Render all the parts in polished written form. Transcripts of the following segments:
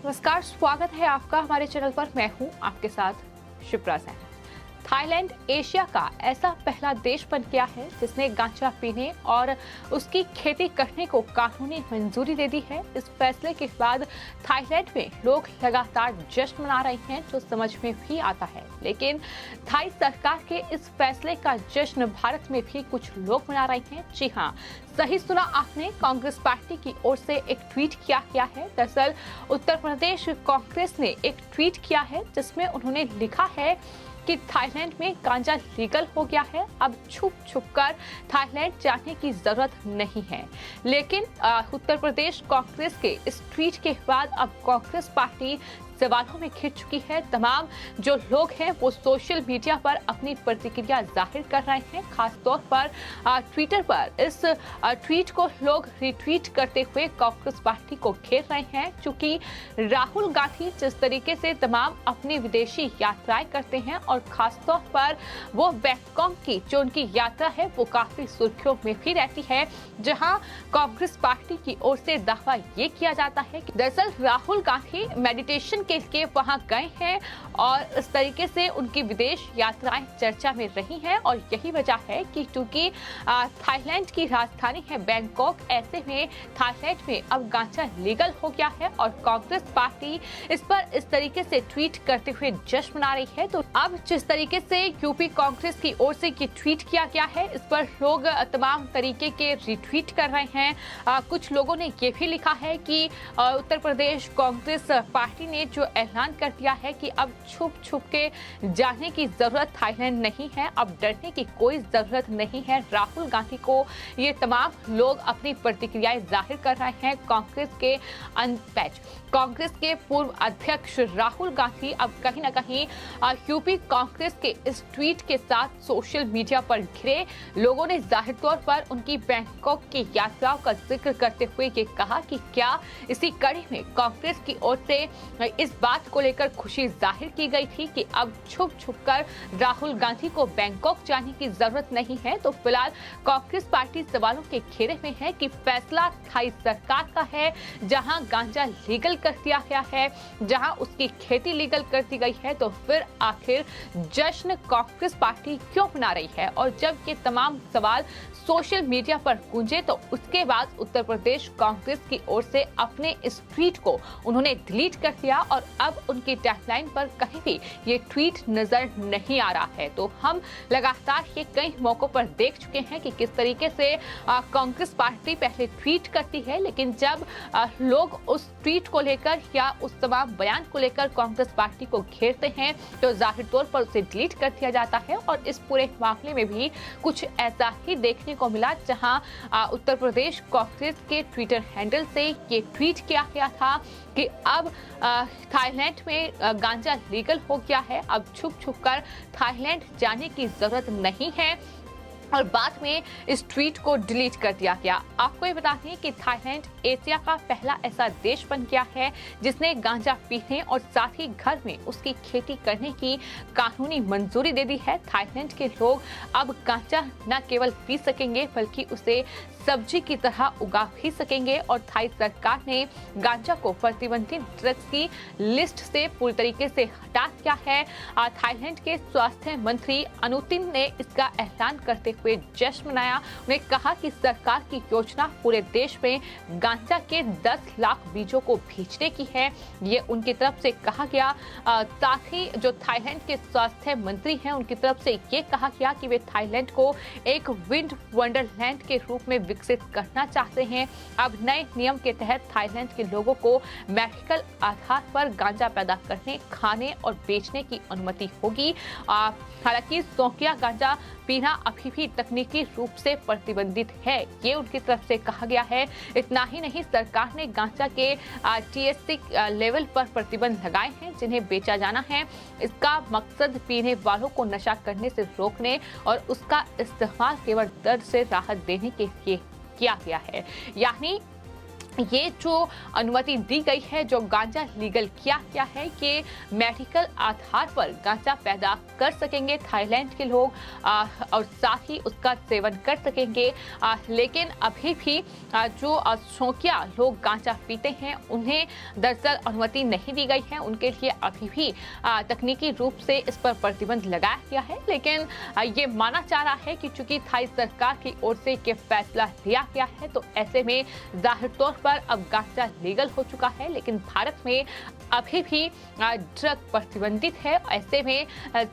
नमस्कार, स्वागत है आपका हमारे चैनल पर। मैं हूं आपके साथ शिप्रा सैन। थाईलैंड एशिया का ऐसा पहला देश बन गया है जिसने गांजा पीने और उसकी खेती करने को कानूनी मंजूरी दे दी है। इस फैसले के बाद थाईलैंड में लोग लगातार जश्न मना रहे हैं, जो समझ में भी आता है। लेकिन थाई सरकार के इस फैसले का जश्न भारत में भी कुछ लोग मना रहे हैं। जी हाँ, सही सुना आपने, कांग्रेस पार्टी की ओर से एक ट्वीट किया गया है। दरअसल उत्तर प्रदेश कांग्रेस ने एक ट्वीट किया है जिसमें उन्होंने लिखा है कि थाईलैंड में गांजा लीगल हो गया है, अब छुप छुप कर थाईलैंड जाने की जरूरत नहीं है। लेकिन उत्तर प्रदेश कांग्रेस के इस ट्वीट के बाद अब कांग्रेस पार्टी सवालों में घिर चुकी है। तमाम जो लोग हैं वो सोशल मीडिया पर अपनी प्रतिक्रिया जाहिर कर रहे हैं। खासतौर पर ट्विटर पर इस ट्वीट को लोग रिट्वीट करते हुए कांग्रेस पार्टी को घेर रहे हैं, क्योंकि राहुल गांधी जिस तरीके से तमाम अपनी विदेशी यात्राएं करते हैं और खासतौर पर वो बैंकॉक की जो उनकी यात्रा है वो काफी सुर्खियों में भी रहती है, जहां कांग्रेस पार्टी की ओर से दावा ये किया जाता है कि दरअसल राहुल गांधी मेडिटेशन के लिए वहां गए हैं और इस तरीके से उनकी विदेश यात्राएं चर्चा में रही हैं। और यही वजह है कि क्योंकि थाईलैंड की राजधानी है बैंकॉक, ऐसे में थाईलैंड में अब गांजा लीगल हो गया है और कांग्रेस पार्टी इस पर इस तरीके से ट्वीट करते हुए जश्न मना रही है। तो अब जिस तरीके से यूपी कांग्रेस की ओर से ये ट्वीट किया गया है, इस पर लोग तमाम तरीके के रिट्वीट कर रहे हैं। कुछ लोगों ने ये भी लिखा है कि उत्तर प्रदेश कांग्रेस पार्टी ने जो ऐलान कर दिया है कि अब छुप छुप के जाने की जरूरत थाईलैंड नहीं है, अब डरने की कोई जरूरत नहीं है। राहुल गांधी को ये तमाम लोग अपनी प्रतिक्रियाएं जाहिर कर रहे हैं। कांग्रेस के पूर्व अध्यक्ष राहुल गांधी अब कहीं ना कहीं यूपी कांग्रेस के इस ट्वीट के साथ सोशल मीडिया पर घिरे। लोगों ने जाहिर तौर पर उनकी बैंकॉक की यात्राओं का जिक्र करते हुए ये कहा कि क्या इसी कड़ी में कांग्रेस की ओर से इस बात को लेकर खुशी जाहिर की गई थी कि अब छुप छुप कर राहुल गांधी को बैंकॉक जाने की जरूरत नहीं है। तो फिलहाल कांग्रेस पार्टी सवालों के घेरे में है कि फैसला थाई सरकार का है, जहां गांजा लीगल कर दिया गया है, जहां उसकी खेती लीगल कर दी गई है। तो फिर आखिर जश्न कांग्रेस पार्टी क्यों मना रही है? और जब ये तमाम सवाल सोशल मीडिया पर गूंजे तो उसके बाद उत्तर प्रदेश कांग्रेस की ओर से अपने इस ट्वीट को उन्होंने डिलीट कर दिया और अब उनकी टाइमलाइन पर कहीं भी ये ट्वीट नजर नहीं आ रहा है। तो हम लगातार ये कई मौकों पर देख चुके हैं कि किस तरीके से कांग्रेस पार्टी पहले ट्वीट करती है, लेकिन जब लोग उस ट्वीट को लेकर या उस तमाम बयान को लेकर कांग्रेस पार्टी को घेरते हैं तो जाहिर तौर पर उसे डिलीट कर दिया जाता है। और इस पूरे मामले में भी कुछ ऐसा ही देखने को मिला, जहां उत्तर प्रदेश कांग्रेस के ट्विटर हैंडल से ये ट्वीट किया गया था कि अब थाईलैंड में गांजा लीगल हो गया है, अब छुप छुप कर थाईलैंड जाने की जरूरत नहीं है, और बाद में इस ट्वीट को डिलीट कर दिया गया। आपको ये बता दें कि थाईलैंड एशिया का पहला ऐसा देश बन गया है जिसने गांजा पीने और साथ ही घर में उसकी खेती करने की कानूनी मंजूरी दे दी है। थाईलैंड के लोग अब गांजा न केवल पी सकेंगे बल्कि उसे सब्जी की तरह उगा भी सकेंगे। और थाई सरकार ने गांजा को प्रतिबंधित ड्रग्स की लिस्ट से पूरी तरीके से हटा दिया है। थाईलैंड के स्वास्थ्य मंत्री अनुतिन ने इसका ऐलान करते हुए जश्न मनाया। उन्होंने कहा कि सरकार की योजना पूरे देश में गांजा के 10 लाख बीजों को भेजने की है, ये उनकी तरफ से कहा गया। साथ ही जो थाईलैंड के स्वास्थ्य मंत्री हैं उनकी तरफ से ये कहा गया कि वे थाईलैंड को एक विंड वंडरलैंड के रूप में विकसित करना चाहते हैं। अब नए नियम के तहत थाईलैंड के लोगों को मेडिकल आधार पर गांजा पैदा करने, खाने और बेचने की अनुमति होगी। हालांकि सौंकिया गांजा पीना अभी भी तकनीकी रूप से प्रतिबंधित है, ये उनकी तरफ से कहा गया है। इतना ही नहीं, सरकार ने गांजा के THC लेवल पर प्रतिबंध लगाए हैं जिन्हें बेचा जाना है। इसका मकसद पीने वालों को नशा करने से रोकने और उसका इस्तेमाल केवल दर्द से राहत देने के लिए किया गया है। यानी ये जो अनुमति दी गई है, जो गांजा लीगल किया गया है कि मेडिकल आधार पर गांजा पैदा कर सकेंगे थाईलैंड के लोग और साथ ही उसका सेवन कर सकेंगे। लेकिन अभी भी जो शौकिया लोग गांजा पीते हैं उन्हें दरअसल अनुमति नहीं दी गई है। उनके लिए अभी भी तकनीकी रूप से इस पर प्रतिबंध लगाया गया है। लेकिन ये माना जा रहा है कि चूंकि थाई सरकार की ओर से ये फैसला लिया गया है तो ऐसे में जाहिर तौर पर अब गांजा लीगल हो चुका है। लेकिन भारत में अभी भी ड्रग प्रतिबंधित है। ऐसे में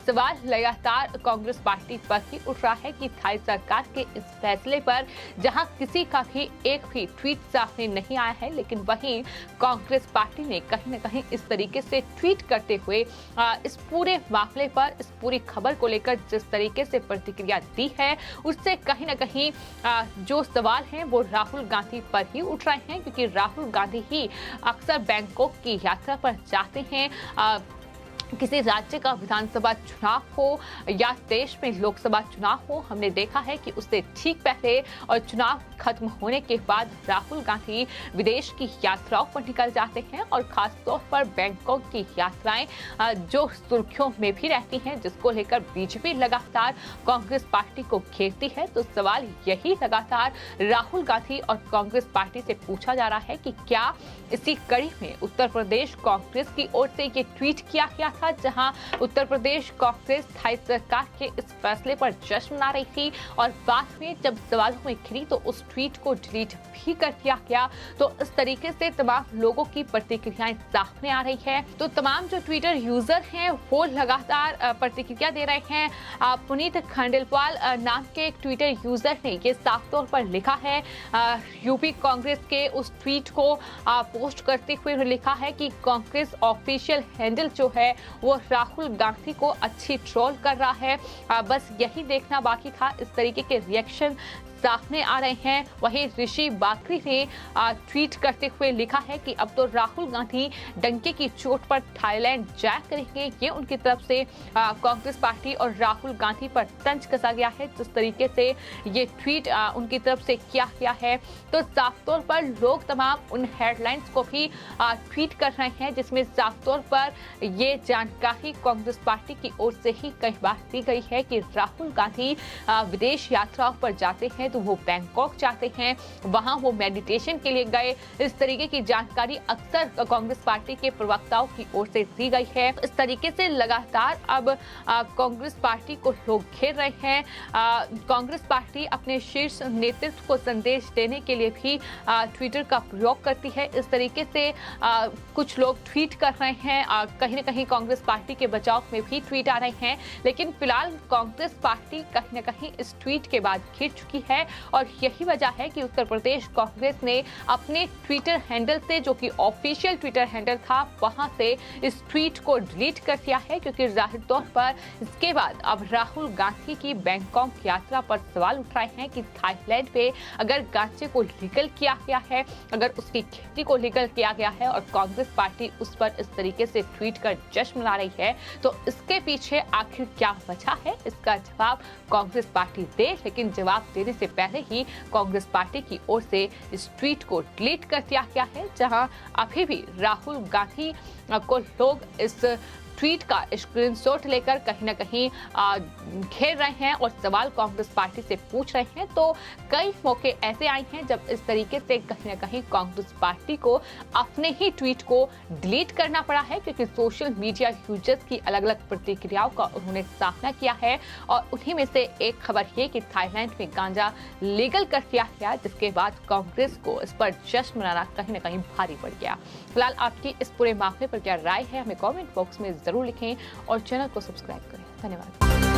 सवाल लगातार कांग्रेस पार्टी पर ही उठ रहा है कि थाई सरकार के इस फैसले पर जहां किसी का भी एक भी ट्वीट सामने नहीं आया है, लेकिन वहीं कांग्रेस पार्टी ने कहीं न कहीं इस तरीके से ट्वीट करते हुए इस पूरे मामले पर, इस पूरी खबर को लेकर जिस तरीके से प्रतिक्रिया दी है, उससे कहीं न कहीं जो सवाल हैं वो राहुल गांधी पर ही उठ रहे हैं। क्योंकि राहुल गांधी ही अक्सर बैंकॉक की यात्रा पर जाते हैं। किसी राज्य का विधानसभा चुनाव हो या देश में लोकसभा चुनाव हो, हमने देखा है कि उससे ठीक पहले और चुनाव खत्म होने के बाद राहुल गांधी विदेश की यात्राओं पर निकल जाते हैं और खासतौर पर बैंकॉक की यात्राएं जो सुर्खियों में भी रहती हैं, जिसको लेकर बीजेपी लगातार कांग्रेस पार्टी को घेरती है। तो सवाल यही लगातार राहुल गांधी और कांग्रेस पार्टी से पूछा जा रहा है कि क्या इसी कड़ी में उत्तर प्रदेश कांग्रेस की ओर से ये ट्वीट किया गया था, जहां उत्तर प्रदेश कांग्रेस थाई सरकार के इस फैसले पर जश्न मना रही थी और बाद में जब सवालों में घिरी तो उस ट्वीट को डिलीट भी कर दिया गया। तो इस तरीके से तमाम लोगों की प्रतिक्रियाएं सामने आ रही है। तो तमाम जो ट्विटर यूजर हैं वो लगातार प्रतिक्रिया दे रहे हैं। पुनीत खंडेलवाल नाम के एक ट्विटर यूजर ने ये साफ तौर पर लिखा है, यूपी कांग्रेस के उस ट्वीट को पोस्ट करते हुए लिखा है कि कांग्रेस ऑफिशियल हैंडल जो है वो राहुल गांधी को अच्छी ट्रोल कर रहा है। बस यही देखना बाकी था। इस तरीके के रिएक्शन सामने आ रहे हैं। वहीं ऋषि बाकरी ने ट्वीट करते हुए लिखा है कि अब तो राहुल गांधी डंके की चोट पर थाईलैंड जाया करेंगे। ये उनकी तरफ से कांग्रेस पार्टी और राहुल गांधी पर तंज कसा गया है। जिस तरीके से ये ट्वीट उनकी तरफ से किया गया है तो साफ तौर पर लोग तमाम उन हेडलाइंस को भी ट्वीट कर रहे हैं जिसमें साफ तौर पर ये जानकारी कांग्रेस पार्टी की ओर से ही कई बार दी गई है कि राहुल गांधी विदेश यात्राओं पर जाते हैं तो वो बैंकॉक जाते हैं, वहां वो मेडिटेशन के लिए गए। इस तरीके की जानकारी अक्सर कांग्रेस पार्टी के प्रवक्ताओं की ओर से दी गई है। इस तरीके से लगातार अब कांग्रेस पार्टी को लोग घेर रहे हैं। कांग्रेस पार्टी अपने शीर्ष नेतृत्व को संदेश देने के लिए भी ट्विटर का प्रयोग करती है। इस तरीके से कुछ लोग ट्वीट कर रहे हैं, कहीं न कहीं कांग्रेस पार्टी के बचाव में भी ट्वीट आ रहे हैं। लेकिन फिलहाल कांग्रेस पार्टी कहीं न कहीं इस ट्वीट के बाद घिर चुकी है और यही वजह है कि उत्तर प्रदेश कांग्रेस ने अपने ट्विटर हैंडल से, जो कि ऑफिशियल ट्विटर हैंडल था, वहां से इस ट्वीट को डिलीट कर दिया है। क्योंकि जाहिर तौर पर इसके बाद अब राहुल गांधी की बैंकॉक यात्रा पर सवाल उठ रहे हैं कि थाईलैंड पे अगर गांजे को लीगल किया गया है, अगर उसकी खेती को लीगल किया गया है और कांग्रेस पार्टी उस पर इस तरीके से ट्वीट कर जश्न मना रही है तो इसके पीछे आखिर क्या वजह है, इसका जवाब कांग्रेस पार्टी दे। लेकिन जवाब देने से पहले ही कांग्रेस पार्टी की ओर से इस ट्वीट को डिलीट कर दिया गया है, जहां अभी भी राहुल गांधी को लोग इस ट्वीट का स्क्रीनशॉट लेकर कहीं न कहीं घेर रहे हैं और सवाल कांग्रेस पार्टी से पूछ रहे हैं। तो कई मौके ऐसे आए हैं जब इस तरीके से कहीं न कहीं कांग्रेस पार्टी को अपने ही ट्वीट को डिलीट करना पड़ा है, क्योंकि सोशल मीडिया यूजर्स की अलग अलग प्रतिक्रियाओं का उन्होंने सामना किया है। और उन्हीं में से एक खबर ये कि थाईलैंड में गांजा लीगल कर दिया गया, जिसके बाद कांग्रेस को इस पर जश्न मनाना कहीं न कहीं भारी पड़ गया। फिलहाल आपकी इस पूरे मामले पर क्या राय है, हमें कमेंट बॉक्स में जरूर लिखें और चैनल को सब्सक्राइब करें। धन्यवाद।